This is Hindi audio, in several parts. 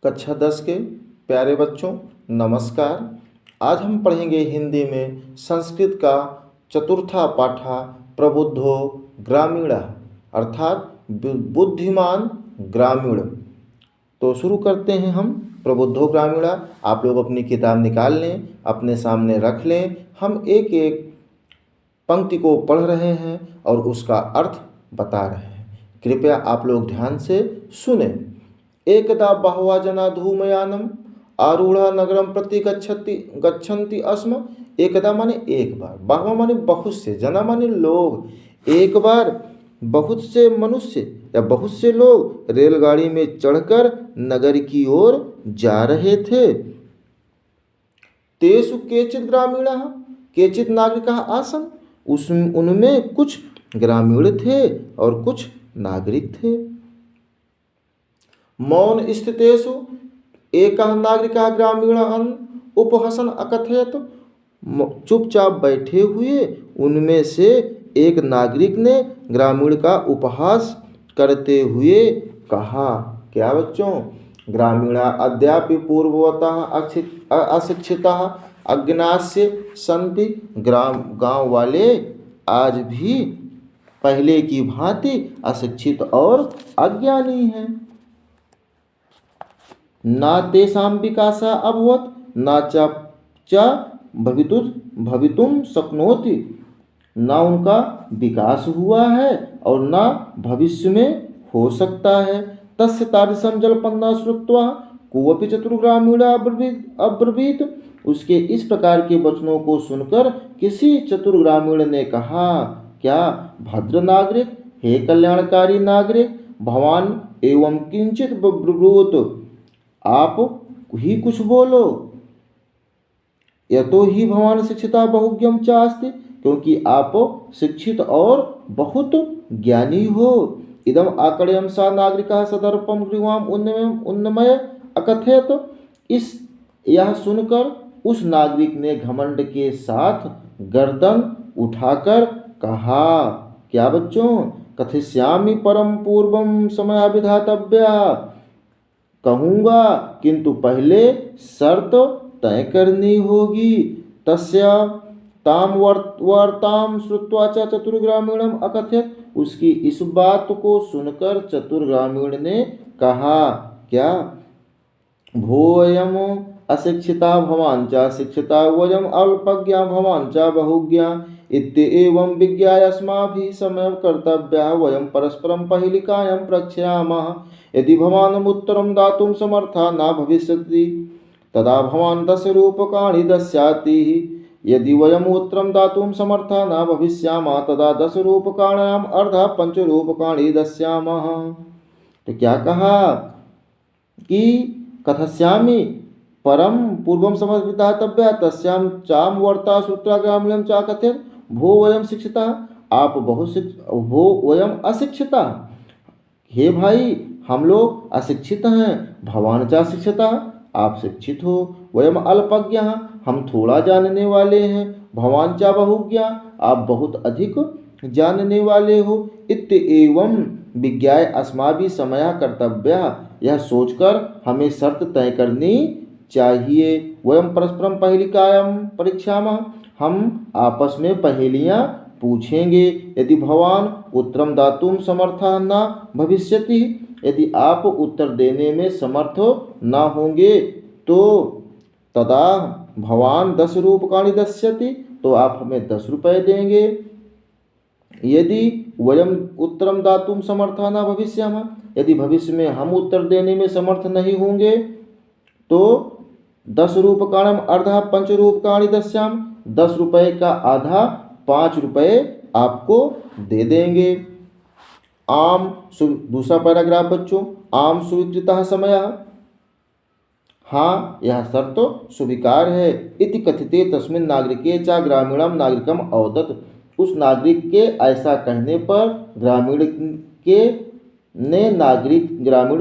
कक्षा 10 के प्यारे बच्चों, नमस्कार। आज हम पढ़ेंगे हिंदी में संस्कृत का चतुर्था पाठा प्रबुद्धो ग्रामीणः अर्थात बुद्धिमान ग्रामीण। तो शुरू करते हैं हम। प्रबुद्धो ग्रामीणा, आप लोग अपनी किताब निकाल लें, अपने सामने रख लें। हम एक एक पंक्ति को पढ़ रहे हैं और उसका अर्थ बता रहे हैं। कृपया आप लोग ध्यान से सुने। एकदा बहवः जना धूमयानम आरूढ़ा नगरम प्रति गच्छन्ति अस्म। एकदा माने एक बार, बहवः माने बहुत से, जना माने लोग। एक बार बहुत से मनुष्य या बहुत से लोग रेलगाड़ी में चढ़कर नगर की ओर जा रहे थे। तेषु केचित् ग्रामीणाः केचित् नागरिकाः आसन्। उनमें कुछ ग्रामीण थे और कुछ नागरिक थे। मौन स्थितेषु एकः नागरिकः ग्रामीणान् उपहसन् अकथयत्। चुपचाप बैठे हुए उनमें से एक नागरिक ने ग्रामीण का उपहास करते हुए कहा। क्या बच्चों? ग्रामीणा अद्यापि पूर्ववतः अशिक्षिताः अज्ञास्य सन्ति। गांव वाले आज भी पहले की भांति अशिक्षित और अज्ञानी हैं। न तेषां विकासः अभवत् न च भवितुं शक्नोति। न उनका विकास हुआ है और न भविष्य में हो सकता है। तस्य तादृशं जल्पनं श्रुत्वा कोऽपि चतुर्ग्रामीणः अब्रवीत। उसके इस प्रकार के वचनों को सुनकर किसी चतुर ग्रामीण ने कहा, क्या भद्र नागरिक, हे कल्याणकारी नागरिक, भवान एवं किंचित ब्रुवोत। आप ही कुछ बोलो। यतो ही भवान शिक्षिता बहुज्ञं च अस्ति। क्योंकि आप शिक्षित और बहुत ज्ञानी हो। इदम आकड़यम सा नागरिकः सदर्पम ग्रीवाम उन्नमय अकथयत। इस यह सुनकर उस नागरिक ने घमंड के साथ गर्दन उठाकर कहा। क्या बच्चों? कथिष्यामि परम पूर्वम समय विधातव्या। कहूँगा किंतु पहले शर्त तय करनी होगी। तस्य ताम वार्ताम श्रुत्वा च चतुर्ग्रामीणम अकथयत। उसकी इस बात को सुनकर चतुर्ग्रामीण ने कहा, क्या भोयम अशिक्षिता भवान च शिक्षिता वयम अल्पज्ञा भवान च बहुज्ञा। इत्येवं विज्ञाय अस्माभिः समय कर्तव्यः वयं परस्परं पहेलिकायां प्रक्ष्यामः। यदि भवान् उत्तरं दातुं समर्थः न भविष्यति तदा भवान् 10 रूप्यकाणि दास्यति। यदि वयम् उत्तरं दातुं समर्थः न भविष्यामः तदा 10 रूप्यकाणाम् अर्धः 5 रूप्यकाणि दास्यामः। तो क्या कहा कि कथयिष्यामि परम पूर्वम समय विधातव्या तस्यां चाम वर्ता श्रुत्वा ग्रामीणं च कथयत्। भो वयम शिक्षिता, आप भो वयम अशिक्षिता। हे भाई, हम लोग अशिक्षित हैं। भवान च शिक्षिता, आप शिक्षित हो। वयम अल्पज्ञ, हम थोड़ा जानने वाले हैं। भवान च बहुज्ञा, आप बहुत अधिक जानने वाले हो। इत्येवं विज्ञाय अस्माभिः समयः कर्तव्यः। यह सोचकर हमें शर्त तय करनी चाहिए। वयम परस्परम पहेलिकायां परीक्षामः, हम आपस में पहेलियां पूछेंगे। यदि भवान उत्तरम दातुं समर्थः न भविष्यति, यदि आप उत्तर देने में समर्थ न होंगे तो तदा भवान 10 रूप्यकाणि दास्यति, तो आप हमें 10 रुपये देंगे। यदि वयम उत्तरम दातुं समर्थः न भविष्यामः, यदि भविष्य में हम उत्तर देने में समर्थ नहीं होंगे तो 10 रूप्यकाणम अर्धः 5 रूप्यकाणि दास्यामः। 10 रुपये का आधा 5 रुपये आपको दे देंगे। आम दूसरा पैराग्राफ बच्चों, आम स्वीकृतः समयः। हाँ, यह शर्त तो स्वीकार है। इति कथिते तस्मिन् नागरिके च ग्रामीणं नागरिकम अवदत्। उस नागरिक के ऐसा कहने पर ग्रामीण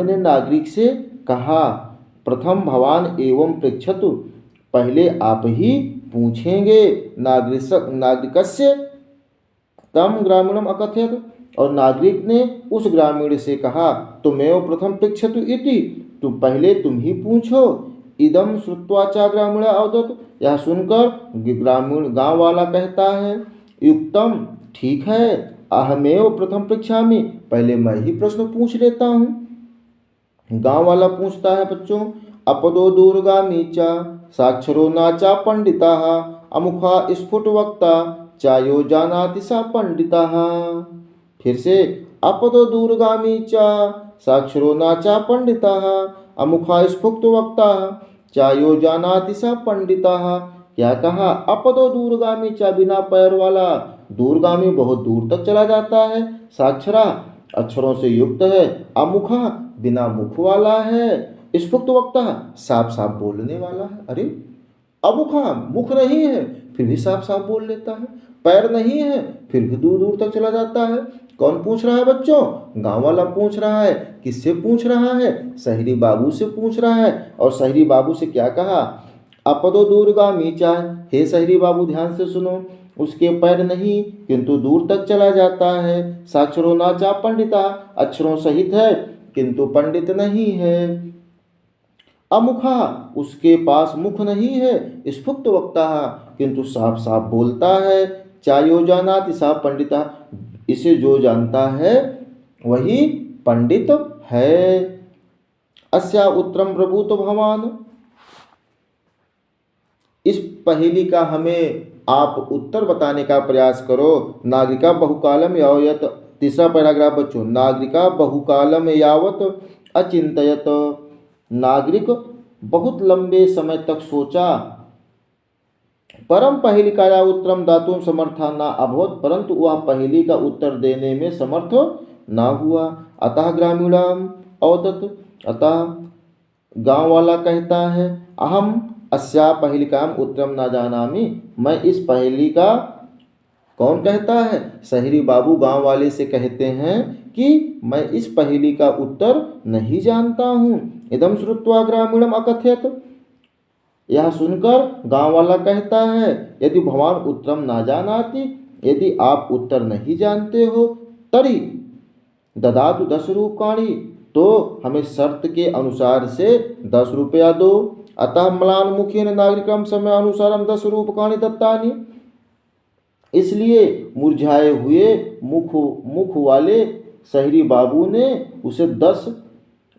ने नागरिक से कहा, प्रथम भवान एवं पृच्छतु, पहले आप ही पूछेंगे। नागरिकस्य तम ग्रामीणम अकथयत। और नागरिक ने उस ग्रामीण से कहा, तुमेव प्रथम पृच्छतु इति, तुम ही पूछो। इदम श्रुत्वा च ग्रामीण अवदत, यह सुनकर ग्रामीण गांव वाला कहता है, युक्तम, ठीक है, अहमेव प्रथम पृच्छामि, पहले मैं ही प्रश्न पूछ लेता हूँ। गांव वाला पूछता है बच्चों, अपदो दूरगामी च साक्षरो नाचा पंडिता अमुखा स्फुट वक्ता चायो जानाति सा पंडिता। फिर से, अपदो दूरगामी च साक्षरो नाचा पंडिता अमुखा स्फुट वक्ता चायो जानाति सा पंडिता। क्या कहा? अपदो दूरगामी चा, बिना पैर वाला, दूरगामी बहुत दूर तक चला जाता है, साक्षरा अक्षरों से युक्त है, अमुखा बिना मुख वाला है, स्फुट वक्ता साफ साफ बोलने वाला है। अरे अमुखा, मुख नहीं है फिर भी साफ साफ बोल लेता है, पैर नहीं है फिर भी दूर दूर तक चला जाता है। कौन पूछ रहा है बच्चों? गांव वाला पूछ रहा है। किससे पूछ रहा है? सहरी बाबू से पूछ रहा है। और सहरी बाबू से क्या कहा? अपदो दूरगामी चा, हे सहरी बाबू ध्यान से सुनो, उसके पैर नहीं किंतु दूर तक चला जाता है, साक्षरो नाचा पंडिता, अक्षरों सहित है किंतु पंडित नहीं है, अमुखा, उसके पास मुख नहीं है, स्फुट वक्ता किंतु साफ साफ बोलता है, चायो जानाति सा पंडिता, इसे जो जानता है वही पंडित है। अस्या उत्तरम प्रभुत भवान, इस पहेली का हमें आप उत्तर बताने का प्रयास करो। नागरिका बहुकालम यावत, तीसरा पैराग्राफ बच्चों, नागरिका बहुकालम यावत अचिंतयत, नागरिक बहुत लंबे समय तक सोचा, परम पहेलिकाया उत्तरम दातुम समर्था न अभवत, परंतु वह पहेली का उत्तर देने में समर्थ ना हुआ। अतः ग्रामीणाम अवदत, अतः गांव वाला कहता है, अहम अस्या पहेलिकाम उत्तरम न जानामि, मैं इस पहेली का, कौन कहता है? सहरी बाबू गांव वाले से कहते हैं कि मैं इस पहेली का उत्तर नहीं जानता हूँ। इदम श्रुत्वा ग्रामीणम अकथयत, यह सुनकर गांव वाला कहता है, यदि भगवान उत्तरम ना जानाति, यदि आप उत्तर नहीं जानते हो, तरी ददातु 10 रूप्यकाणि, तो हमें शर्त के अनुसार से 10 रुपया दो। अतः म्लान मुखेन नागरिकम समय अनुसारम 10 रूप्यकाणि दत्तानि, इसलिए मुरझाए हुए मुख वाले सहरी बाबू ने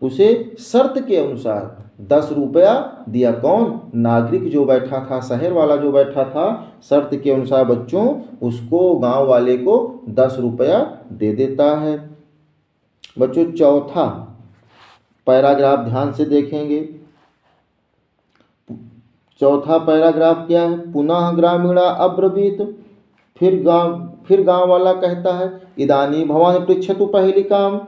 उसे शर्त के अनुसार 10 रुपया दिया। कौन? नागरिक जो बैठा था, शहर वाला जो बैठा था, शर्त के अनुसार बच्चों उसको, गांव वाले को 10 रुपया दे देता है। बच्चों चौथा पैराग्राफ ध्यान से देखेंगे। चौथा पैराग्राफ क्या है? पुनः ग्रामीणा अब्रवीत, फिर गांव वाला कहता है, इदानी भवान पृच्छतु पहेलिकाम,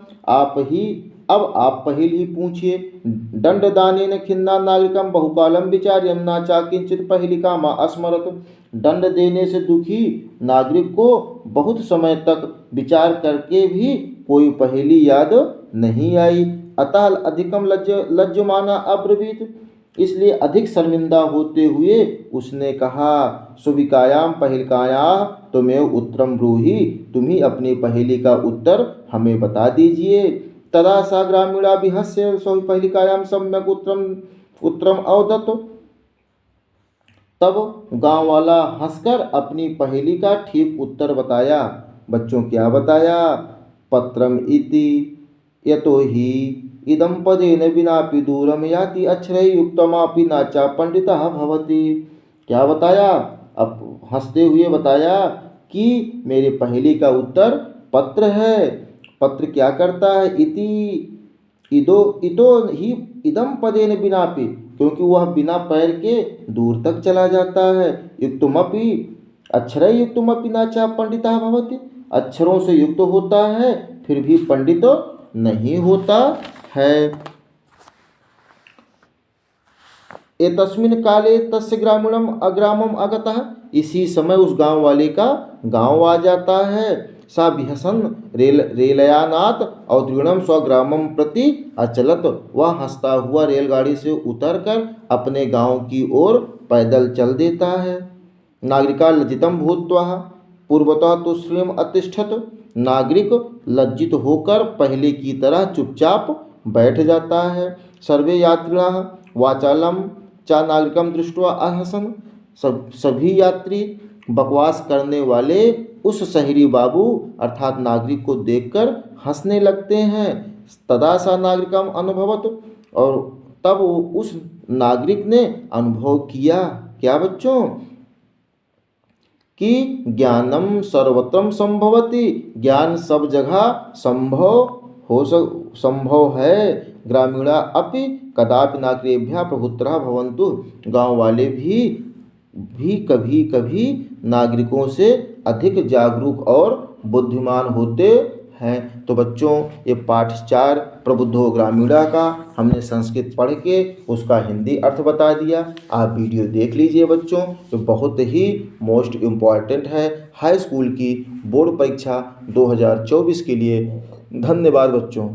अब आप पहेली पूछिए। दंड दानेन खिन्ना नागरिकम बहुकालम विचार्यम ना चाकिंचित पहेलिकाम अस्मरत, दंड देने से दुखी नागरिक को बहुत समय तक विचार करके भी कोई पहेली याद नहीं आई। अतः अधिकम लज्जमाना अब्रवीत, इसलिए अधिक शर्मिंदा होते हुए उसने कहा, सुविकायाम पहेलिकाया तुम्हें उत्तरम ब्रूहि, तुम ही अपनी पहेली का उत्तर हमें बता दीजिए। तदा सा ग्रामीणा विहस्य सौ पहेलिकायाम सम्यक उत्तरम अवदत, तब गांव वाला हंसकर अपनी पहेली का ठीक उत्तर बताया। बच्चों क्या बताया? पत्रम इति यतो ही इदम पदेन विनापि दूरम याति अक्षरै युक्तमापि नाचा पंडितः भवति। क्या बताया? अब हंसते हुए बताया कि मेरे पहेली का उत्तर पत्र है। पत्र क्या करता है? इतो ही इदम पदेन विनापि, क्योंकि वह बिना पैर के दूर तक चला जाता है। युक्तमपि अक्षरै युक्तमपि नाचा पंडितः भवति, अक्षरों से युक्त होता है फिर भी पंडित नहीं होता है। एतस्मिन् काले तस्य ग्रामीणम अग्रामम आगतः, इसी समय उस गांव वाले का गांव आ जाता है। सा विहसन रेलयानात् अवतीर्णम स्वग्रामम प्रति अचलत, वह हंसता हुआ रेलगाड़ी से उतरकर अपने गांव की ओर पैदल चल देता है। नागरिका लज्जितं भूत्वा पूर्वतः तुष्णीम अतिष्ठत, नागरिक लज्जित होकर पहले की तरह चुपचाप बैठ जाता है। सर्वे यात्रिणः वाचालं च नागरिकं दृष्ट्वा अहसन, सभी यात्री बकवास करने वाले उस शहरी बाबू अर्थात नागरिक को देखकर हंसने लगते हैं। तदा सा नागरिकम अनुभवत, और तब उस नागरिक ने अनुभव किया, क्या बच्चों, कि ज्ञानम सर्वत्रम संभवति, ज्ञान सब जगह संभव है। ग्रामीणा अपि कदापि नागरिकेभ्यः प्रभुत्रः भवन्तु, गांव वाले भी कभी कभी नागरिकों से अधिक जागरूक और बुद्धिमान होते हैं। तो बच्चों, ये पाठ 4 प्रबुद्धो ग्रामीणा का हमने संस्कृत पढ़ के उसका हिंदी अर्थ बता दिया। आप वीडियो देख लीजिए बच्चों, तो बहुत ही मोस्ट इम्पॉर्टेंट है हाई स्कूल की बोर्ड परीक्षा 2024 के लिए। धन्यवाद बच्चों।